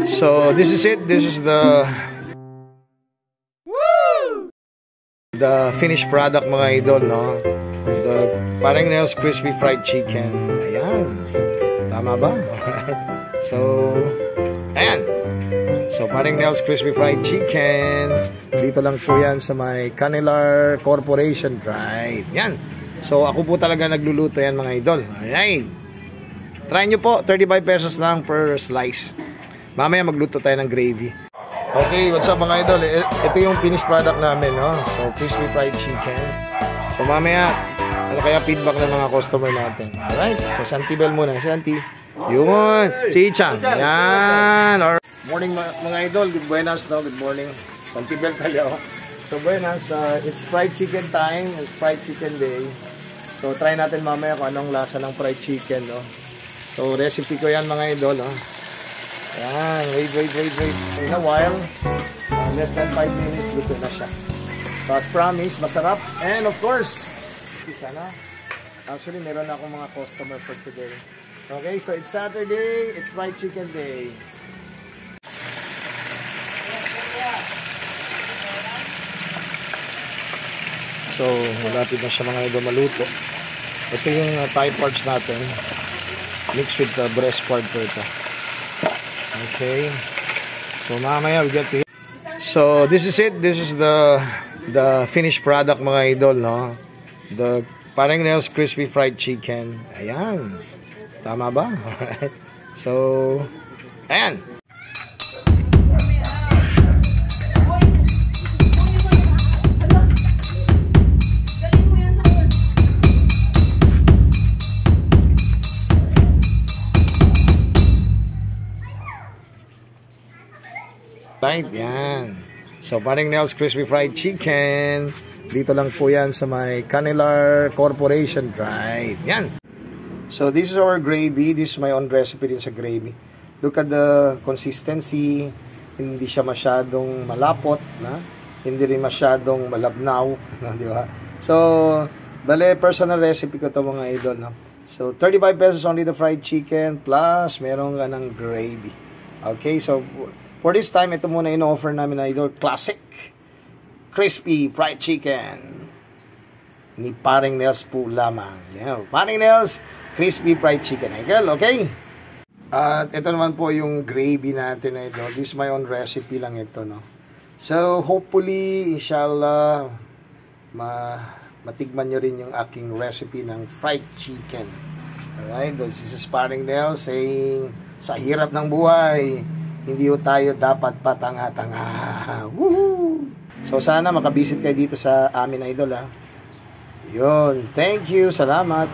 So this is it. This is the finished product, mga idol, no? The Paring Nels Crispy Fried Chicken. Ayan. Tama ba? So, ayan. So, Paring Nels Crispy Fried Chicken. Dito lang po yan sa may Canilar Corporation Drive. Yan. So, ako po talaga nagluluto yan, mga idol. Alright. Try nyo po. 35 pesos lang per slice. Mamaya magluto tayo ng gravy. Okay, what's up, mga idol? Ito yung finished product namin, no? So, crispy fried chicken. So, mamaya, ano kaya feedback ng mga customer natin? Alright, so Santibel muna. Santi. Yun. Si Ichang. Yan. Morning, mga idol. Good buenas, no? Good morning. Santibel kayo. So, buenas. It's fried chicken time. It's fried chicken day. So, try natin mamaya kung anong lasa ng fried chicken, no? So, recipe ko yan, mga idol, no? Yan, wait. In a while, less than 5 minutes, luto na siya. So, as promised, masarap. And of course, sana. Actually, meron ako mga customer for today. Okay, so it's Saturday, it's fried chicken day. So, malapit na siya, mga idol, maluto. Ito yung thigh parts natin. Mixed with the breast part po ito. Okay. So mamaya we get to it. So this is it. This is the finished product, mga idol, no? The Paring Nels Crispy Fried Chicken. Ayan. Tama ba? Alright. So ayan. Right, yan. So, Paring Nels Crispy Fried Chicken. Dito lang po yan sa may Canilar Corporation Drive. Yan. So, this is our gravy. This is my own recipe din sa gravy. Look at the consistency. Hindi siya masyadong malapot, na? Hindi rin masyadong malabnaw, no? Di ba? So, bale, personal recipe ko to, mga idol, no? So, 35 pesos only the fried chicken plus meron ka ng gravy. Okay, so for this time, ito muna in-offer namin na idol, classic crispy fried chicken ni Paring Nels po lamang. Yeah, Paring Nels crispy fried chicken, idol, okay? At ito naman po yung gravy natin, idol. This is my own recipe lang ito, no? So, hopefully, inshallah, matigman nyo rin yung aking recipe ng fried chicken. Alright, this is Paring Nels saying, sa hirap ng buhay, hindi ho tayo dapat patanga-tanga. Woohoo! So, sana makabisit kayo dito sa amin, idol, ha? Yun. Thank you. Salamat.